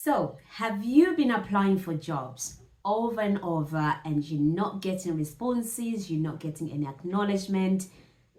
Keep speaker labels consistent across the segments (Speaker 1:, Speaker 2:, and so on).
Speaker 1: So, have you been applying for jobs over and over and you're not getting responses, you're not getting any acknowledgement?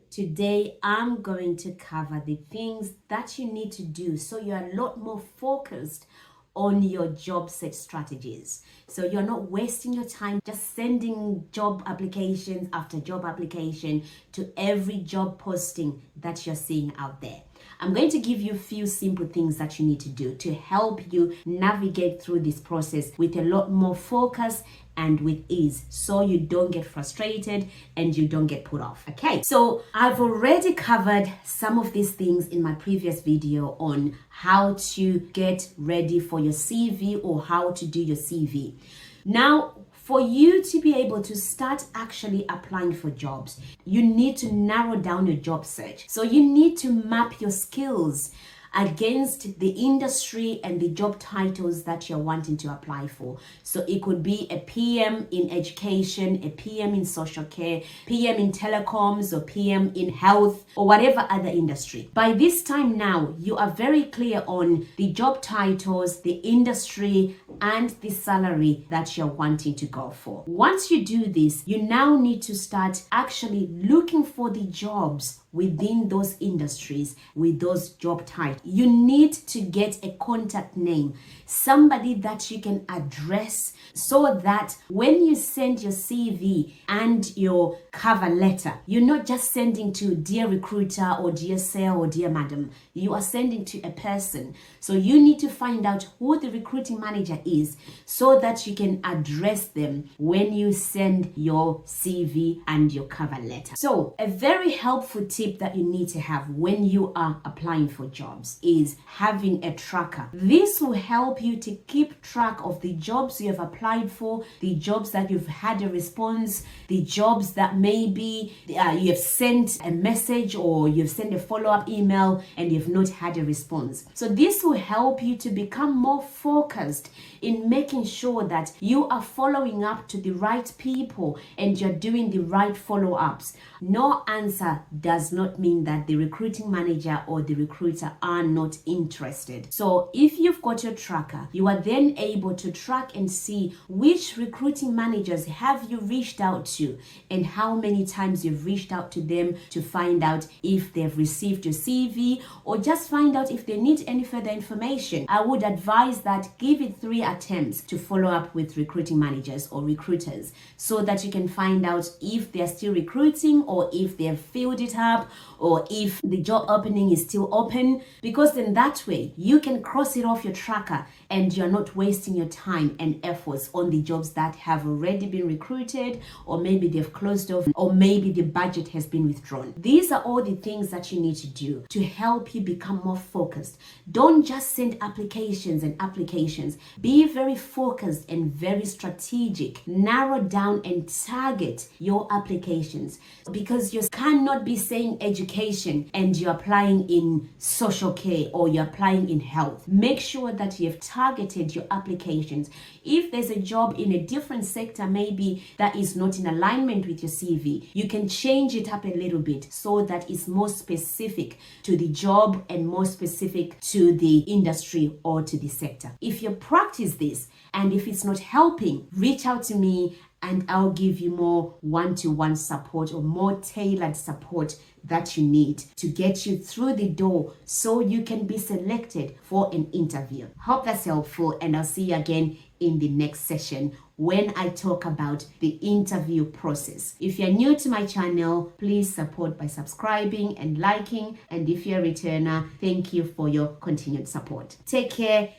Speaker 1: Today, I'm going to cover the things that you need to do so you're a lot more focused on your job search strategies. So you're not wasting your time just sending job applications after job application to every job posting that you're seeing out there. I'm going to give you a few simple things that you need to do to help you navigate through this process with a lot more focus and with ease, so you don't get frustrated and you don't get put off. Okay, so I've already covered some of these things in my previous video on how to get ready for your CV or how to do your CV. Now, for you to be able to start actually applying for jobs, you need to narrow down your job search. So you need to map your skills against the industry and the job titles that you're wanting to apply for. So it could be a PM in education, a PM in social care, PM in telecoms, or PM in health, or whatever other industry. By this time now, you are very clear on the job titles, the industry, and the salary that you're wanting to go for. Once you do this, you now need to start actually looking for the jobs within those industries with those job titles. You need to get a contact name, somebody that you can address, so that when you send your CV and your cover letter, you're not just sending to dear recruiter or dear sir or dear madam. You are sending to a person. So you need to find out who the recruiting manager is so that you can address them when you send your CV and your cover letter. So a very helpful tip that you need to have when you are applying for jobs is having a tracker. This will help you to keep track of the jobs you have applied for, the jobs that you've had a response, the jobs that maybe you have sent a message or you've sent a follow-up email and you've not had a response. So this will help you to become more focused in making sure that you are following up to the right people and you're doing the right follow-ups. No answer does not mean that the recruiting manager or the recruiter are not interested. So if you've got your tracker, you are then able to track and see which recruiting managers have you reached out to and how many times you've reached out to them to find out if they've received your CV or just find out if they need any further information. I would advise that give it 3 attempts to follow up with recruiting managers or recruiters so that you can find out if they're still recruiting or if they've filled it up or if the job opening is still open, because then that way you can cross it off your tracker and you're not wasting your time and efforts on the jobs that have already been recruited, or maybe they've closed off, or maybe the budget has been withdrawn. These are all the things that you need to do to help you become more focused. Don't just send applications and applications. Be very focused and very strategic. Narrow down and target your applications, because you cannot be saying education and you're applying in social care or you're applying in health. Make sure that you have targeted your applications. If there's a job in a different sector, maybe that is not in alignment with your CV, you can change it up a little bit so that it's more specific to the job and more specific to the industry or to the sector. If you practice this and if it's not helping, reach out to me and I'll give you more one-to-one support or more tailored support that you need to get you through the door so you can be selected for an interview. Hope that's helpful, and I'll see you again in the next session when I talk about the interview process. If you're new to my channel, please support by subscribing and liking. And if you're a returner, thank you for your continued support. Take care